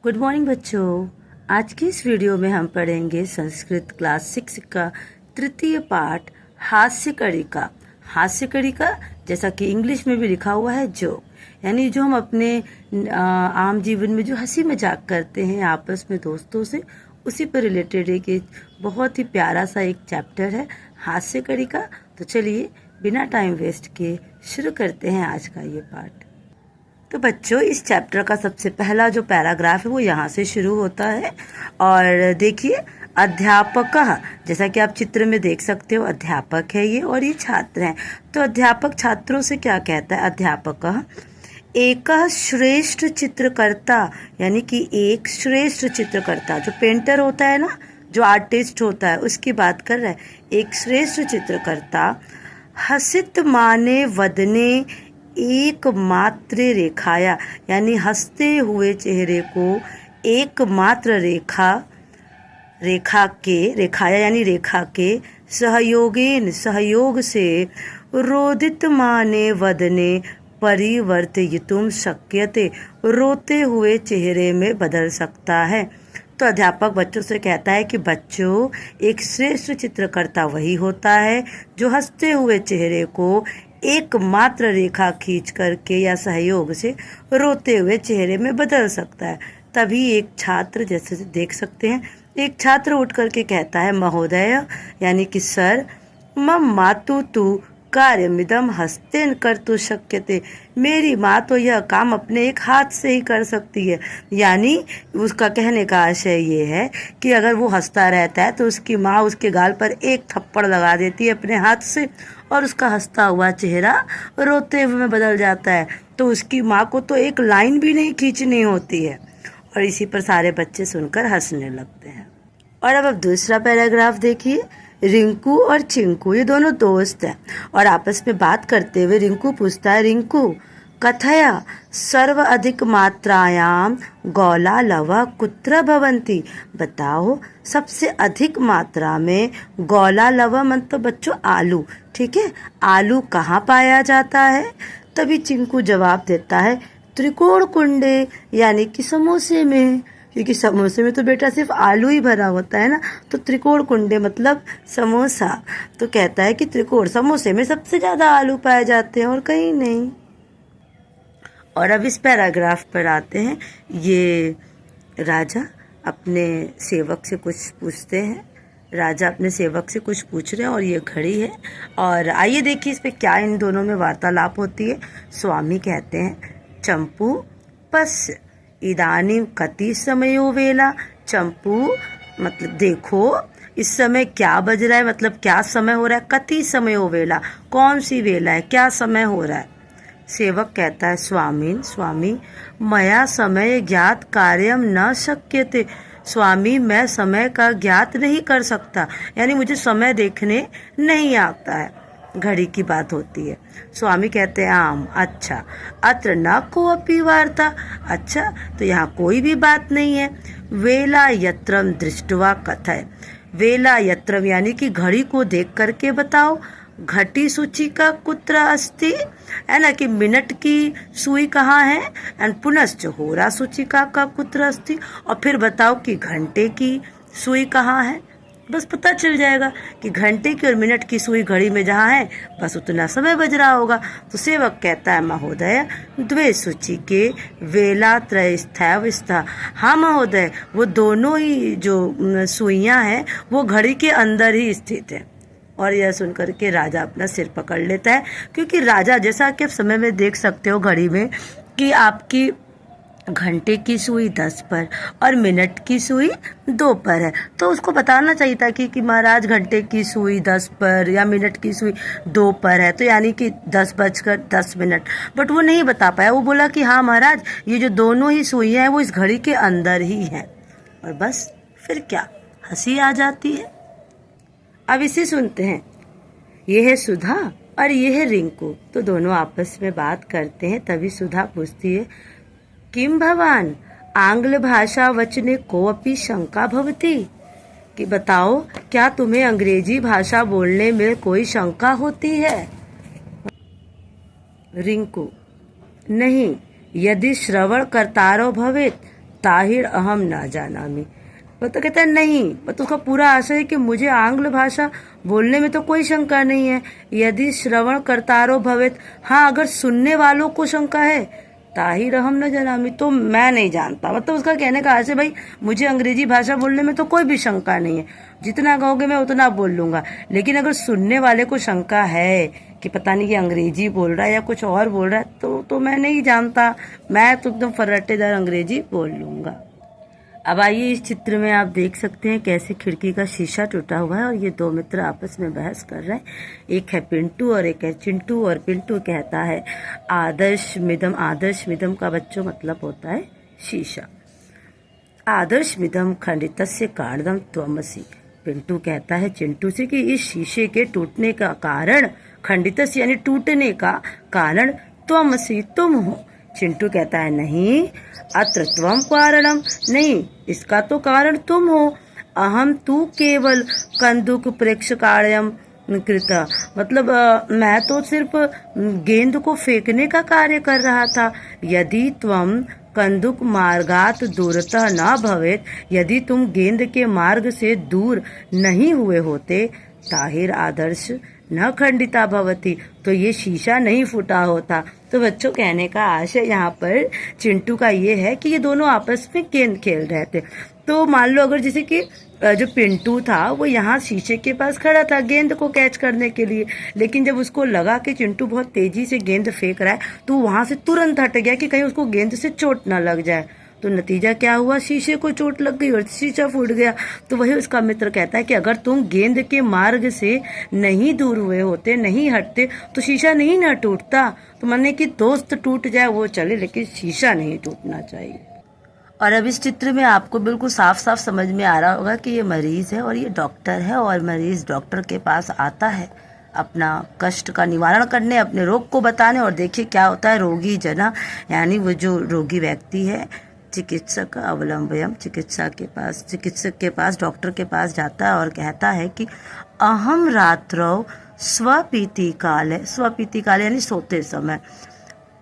Good morning बच्चों। आज की इस वीडियो में हम पढ़ेंगे संस्कृत क्लास 6 का तृतीय पाठ हास्य कड़ी का। हास्य कड़ी का जैसा कि इंग्लिश में भी लिखा हुआ है जोक, यानी जो हम अपने आम जीवन में जो हंसी मजाक करते हैं आपस में दोस्तों से, उसी पर रिलेटेड एक बहुत ही प्यारा सा एक चैप्टर है हास्य कड़ी का। तो चलिए बिना टाइम वेस्ट किए शुरू करते हैं आज का ये पाठ। तो बच्चों, इस चैप्टर का सबसे पहला जो पैराग्राफ है वो यहाँ से शुरू होता है। और देखिए, अध्यापक, जैसा कि आप चित्र में देख सकते हो, अध्यापक है ये और ये छात्र हैं। तो अध्यापक छात्रों से क्या कहता है? अध्यापक एक श्रेष्ठ चित्रकर्ता, यानी कि एक श्रेष्ठ चित्रकर्ता, जो पेंटर होता है ना, जो आर्टिस्ट होता है, उसकी बात कर रहा है। एक श्रेष्ठ चित्रकर्ता हसित माने वदने एकमात्र रेखाया, यानी हंसते हुए चेहरे को एकमात्र रेखाया यानी रेखा के सहयोगेन, सहयोग से रोदित माने वदने परिवर्तयितुम शक्यते, रोते हुए चेहरे में बदल सकता है। तो अध्यापक बच्चों से कहता है कि बच्चों, एक श्रेष्ठ चित्रकर्ता वही होता है जो हंसते हुए चेहरे को एकमात्र रेखा खींच करके या सहयोग से रोते हुए चेहरे में बदल सकता है। तभी एक छात्र, जैसे देख सकते हैं, एक छात्र उठ करके कहता है महोदय, यानी कि सर, मम मातु तु कार्यमिदम हस्तेन कर्तु शक्यते, मेरी माँ तो यह काम अपने एक हाथ से ही कर सकती है। यानी उसका कहने का आशय ये है कि अगर वो हंसता रहता है तो उसकी माँ उसके गाल पर एक थप्पड़ लगा देती है अपने हाथ से और उसका हंसता हुआ चेहरा रोते हुए में बदल जाता है। तो उसकी माँ को तो एक लाइन भी नहीं खींचनी होती है। और इसी पर सारे बच्चे सुनकर हंसने लगते हैं। और अब दूसरा पैराग्राफ देखिए। रिंकू और चिंकू, ये दोनों दोस्त हैं और आपस में बात करते हुए रिंकू पूछता है, रिंकू कथया सर्व अधिक मात्रायाम गौला लवा कुत्र भवंती, बताओ सबसे अधिक मात्रा में गौला लवा मतलब बच्चों आलू, ठीक है, आलू कहाँ पाया जाता है? तभी चिंकू जवाब देता है त्रिकोण कुंडे, यानी कि समोसे में, क्योंकि समोसे में तो बेटा सिर्फ आलू ही भरा होता है ना। तो त्रिकोण कुंडे मतलब समोसा। तो कहता है कि त्रिकोण समोसे में सबसे ज्यादा आलू पाए जाते हैं और कहीं नहीं। और अब इस पैराग्राफ पर आते हैं। ये राजा अपने सेवक से कुछ पूछते हैं। राजा अपने सेवक से कुछ पूछ रहे हैं और ये घड़ी है। और आइए देखिए इस पे क्या इन दोनों में वार्तालाप होती है। स्वामी कहते हैं चंपू पश्य इदानीं कति समयो वेला, चंपू मतलब देखो इस समय क्या बज रहा है, मतलब क्या समय हो रहा है। कति समयो वेला, कौन सी वेला है, क्या समय हो रहा है। सेवक कहता है स्वामी मया समय ज्ञात कार्यम न शक्यते, स्वामी मैं समय का ज्ञात नहीं कर सकता, यानी मुझे समय देखने नहीं आता है। घड़ी की बात होती है। स्वामी कहते हैं आम, अच्छा, अत्र न कोऽपि वार्ता, अच्छा तो यहाँ कोई भी बात नहीं है। वेला यत्रम दृष्टवा कथय, वेला यत्रम यानी कि घड़ी को देख करके बताओ। घटी सूची का कुत्र अस्ति, है ना, कि मिनट की सुई कहाँ है। एंड पुनश्च होरा सूची का कुत्र अस्ति, और फिर बताओ कि घंटे की सुई कहाँ है। बस पता चल जाएगा कि घंटे की और मिनट की सुई घड़ी में जहाँ है बस उतना समय बज रहा होगा। तो सेवक कहता है महोदय द्वे सूची के वेला त्रय स्था, हाँ महोदय, वो दोनों ही जो सुइयाँ हैं वो घड़ी के अंदर ही स्थित है। और यह सुनकर के राजा अपना सिर पकड़ लेता है, क्योंकि राजा, जैसा कि आप समय में देख सकते हो घड़ी में, कि आपकी घंटे की सुई 10 पर और मिनट की सुई 2 पर है। तो उसको बताना चाहिए था कि महाराज घंटे की सुई 10 पर या मिनट की सुई 2 पर है, तो यानी कि 10:10। बट वो नहीं बता पाया। वो बोला कि हाँ महाराज, ये जो दोनों ही सुइयाँ हैं वो इस घड़ी के अंदर ही हैं। और बस फिर क्या, हंसी आ जाती है। अब इसे सुनते हैं। ये है सुधा और ये है रिंकू। तो दोनों आपस में बात करते हैं। तभी सुधा पूछती है किम भवान आंग्ल भाषा वचने कोऽपि शंका भवति, कि बताओ क्या तुम्हें अंग्रेजी भाषा बोलने में कोई शंका होती है। रिंकू नहीं, यदि श्रवण कर्तारो भवेत ताहिर अहम ना जानामि। वो तो कहता है नहीं, मतलब उसका पूरा आशय है कि मुझे आंग्ल भाषा बोलने में तो कोई शंका नहीं है। यदि श्रवण कर्तारो भवेत, हाँ अगर सुनने वालों को शंका है, ताहिर अहम न जानामि, तो मैं नहीं जानता। मतलब उसका कहने का आशय भाई मुझे अंग्रेजी भाषा बोलने में तो कोई भी शंका नहीं है, जितना कहोगे मैं उतना बोल लूंगा। लेकिन अगर सुनने वाले को शंका है कि पता नहीं ये अंग्रेजी बोल रहा है या कुछ और बोल रहा है, तो मैं नहीं जानता, मैं तो एकदम फर्राटेदार अंग्रेजी बोल लूंगा। अब आइए इस चित्र में आप देख सकते हैं कैसे खिड़की का शीशा टूटा हुआ है और ये दो मित्र आपस में बहस कर रहे हैं। एक है पिंटू और एक है चिंटू, और पिंटू कहता है आदर्श मिदम। आदर्श मिदम का बच्चों मतलब होता है शीशा। आदर्श मिदम खंडितस्य कारणम त्वमसि। पिंटू कहता है चिंटू से कि इस शीशे के टूटने का कारण, खंडितस्य यानी टूटने का कारण, त्वमसि तुम हो। चिंटू कहता है नहीं, अत्र त्वम कारणम, नहीं इसका तो कारण तुम हो। अहम तू केवल कंदुक प्रेक्षकार्यम कृता, मतलब मैं तो सिर्फ गेंद को फेंकने का कार्य कर रहा था। यदि त्वम कंदुक मार्गात दूरतः न भवेत, यदि तुम गेंद के मार्ग से दूर नहीं हुए होते, ताहिर आदर्श न खंडिता भवती, तो ये शीशा नहीं फूटा होता। तो बच्चों कहने का आशय यहाँ पर चिंटू का ये है कि ये दोनों आपस में गेंद खेल रहे थे। तो मान लो अगर जैसे कि जो पिंटू था वो यहाँ शीशे के पास खड़ा था गेंद को कैच करने के लिए, लेकिन जब उसको लगा कि चिंटू बहुत तेजी से गेंद फेंक रहा है तो वहां से तुरंत हट गया कि कहीं उसको गेंद से चोट ना लग जाए। तो नतीजा क्या हुआ, शीशे को चोट लग गई और शीशा फूट गया। तो वही उसका मित्र कहता है कि अगर तुम गेंद के मार्ग से नहीं दूर हुए होते, नहीं हटते, तो शीशा नहीं ना टूटता। तो माने कि दोस्त टूट जाए वो चले, लेकिन शीशा नहीं टूटना चाहिए। और अब इस चित्र में आपको बिल्कुल साफ साफ समझ में आ रहा होगा कि ये मरीज है और ये डॉक्टर है, और मरीज डॉक्टर के पास आता है अपना कष्ट का निवारण करने, अपने रोग को बताने। और देखिए क्या होता है, रोगी जना यानी वो जो रोगी व्यक्ति है, चिकित्सक अवलंबयम, चिकित्सक के पास डॉक्टर के पास जाता है और कहता है कि अहम रात्रौ स्वपीति काले, स्वपीति काले यानी सोते समय,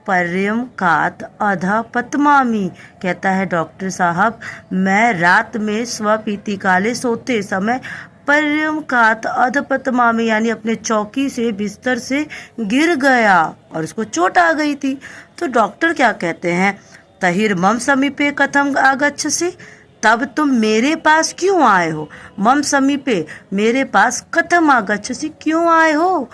पर्यमकात अधा पतमामी, कहता है डॉक्टर साहब मैं रात में स्वपीति काले सोते समय पर्यमकात अधपतमामी यानी अपने चौकी से बिस्तर से गिर गया और उसको चोट आ गई थी। तो डॉक्टर क्या कहते हैं, तहिर मम समीपे कथम आगच्छसि, तब तुम मेरे पास क्यों आए हो। मम समीपे मेरे पास कथम आगच्छसि, क्यों आए हो।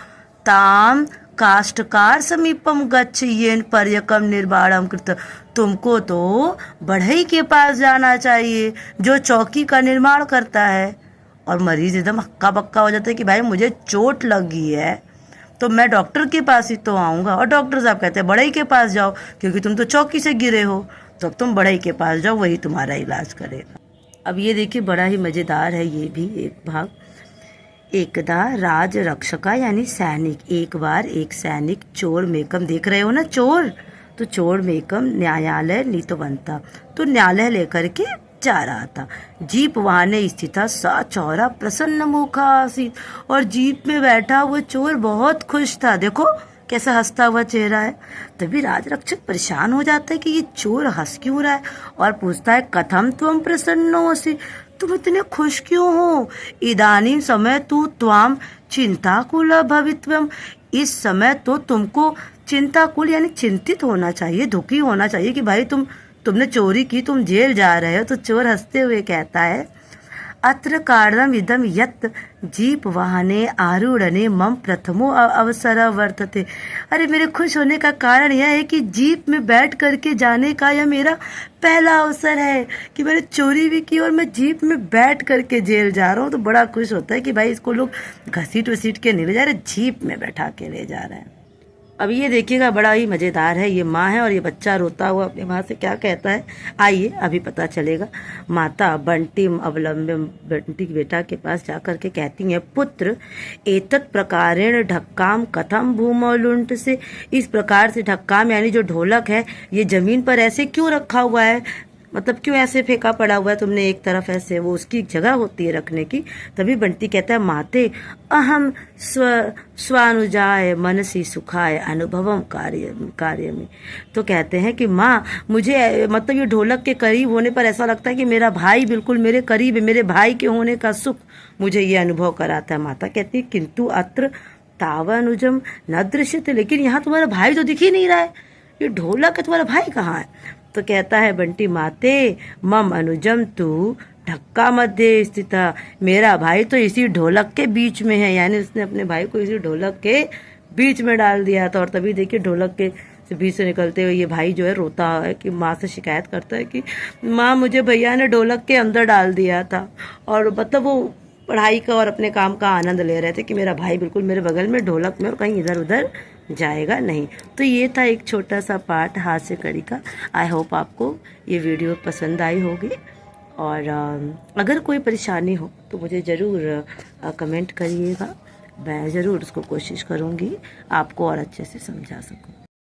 ताम काष्ठकार समीपम गच्छ येन पर्यकम निर्माणम कृत, तुमको तो बढ़ई के पास जाना चाहिए जो चौकी का निर्माण करता है। और मरीज एकदम हक्का बक्का हो जाता है कि भाई मुझे चोट लगी है तो मैं डॉक्टर के पास ही तो आऊँगा। और डॉक्टर साहब कहते हैं बढ़ई के पास जाओ, क्योंकि तुम तो चौकी से गिरे हो, तो अब तुम बढ़ई के पास जाओ, वही तुम्हारा इलाज करेगा। अब ये देखिए बड़ा ही मज़ेदार है ये भी एक भाग। एकदा राज रक्षका यानी सैनिक, एक बार एक सैनिक चोर मेकम, देख रहे हो ना चोर, तो चोर मेकम न्यायालय नीतवंता, तो न्यायालय लेकर के जा रहा था। जीप वाहने स्थित था, सा चौरा प्रसन्न मुखा आसीत, और जीप में बैठा वो चोर बहुत खुश था। देखो कैसा हंसता हुआ चेहरा है। तभी राजरक्षक परेशान हो जाता है कि ये चोर हंस क्यों रहा है, और पूछता है कथम तुम प्रसन्नोऽसि, तुम इतने खुश क्यों हो। इदानीं समय तू त्वाम चिंताकुल भवित्वम, इस समय तो तुमको चिंताकुल यानी चिंतित होना चाहिए, दुखी होना चाहिए कि भाई तुमने चोरी की, तुम जेल जा रहे हो। तो चोर हंसते हुए कहता है अत्र कारणम इदम यत् जीप वाहने आरूढ़ने मम प्रथमो अवसर वर्तते, अरे मेरे खुश होने का कारण यह है कि जीप में बैठ करके जाने का यह मेरा पहला अवसर है कि मैंने चोरी भी की और मैं जीप में बैठ करके जेल जा रहा हूँ। तो बड़ा खुश होता है कि भाई इसको लोग घसीट वसीट के नहीं ले जा रहे, जीप में बैठा के ले जा रहे हैं। अब ये देखिएगा बड़ा ही मज़ेदार है। ये माँ है और ये बच्चा रोता हुआ अपनी माँ से क्या कहता है, आइए अभी पता चलेगा। माता बंटी अवलंबन, बंटी बेटा के पास जाकर के कहती है पुत्र एतत् प्रकारेण ढक्काम कथम भूमौ लुंट से, इस प्रकार से ढक्काम यानी जो ढोलक है ये जमीन पर ऐसे क्यों रखा हुआ है, मतलब क्यों ऐसे फेंका पड़ा हुआ है तुमने एक तरफ ऐसे, वो उसकी एक जगह होती है रखने की। तभी बंटी कहता है माते अहम स्वानुजाय मनसी सुखाय अनुभवम कार्य में। तो कहते हैं कि माँ मुझे मतलब ये ढोलक के करीब होने पर ऐसा लगता है कि मेरा भाई बिल्कुल मेरे करीब है, मेरे भाई के होने का सुख मुझे ये अनुभव कराता है। माता कहती है किंतु अत्र तावा अनुजम न दृश्यते, लेकिन यहाँ तुम्हारा भाई तो दिख ही नहीं रहा है, ये ढोलक है, तुम्हारा भाई कहाँ है। तो कहता है बंटी माते मम अनुजम तू ढक्का मध्य स्थित, मेरा भाई तो इसी ढोलक के बीच में है, यानी उसने अपने भाई को इसी ढोलक के बीच में डाल दिया था। और तभी देखिए ढोलक के बीच से निकलते हुए ये भाई जो है रोता है कि माँ से शिकायत करता है कि माँ मुझे भैया ने ढोलक के अंदर डाल दिया था। और मतलब वो पढ़ाई का और अपने काम का आनंद ले रहे थे कि मेरा भाई बिल्कुल मेरे बगल में ढोलक में और कहीं इधर उधर जाएगा नहीं। तो ये था एक छोटा सा पार्ट हास्य कड़ी का। आई होप आपको ये वीडियो पसंद आई होगी, और अगर कोई परेशानी हो तो मुझे ज़रूर कमेंट करिएगा, मैं ज़रूर उसको कोशिश करूँगी आपको और अच्छे से समझा सकूँ।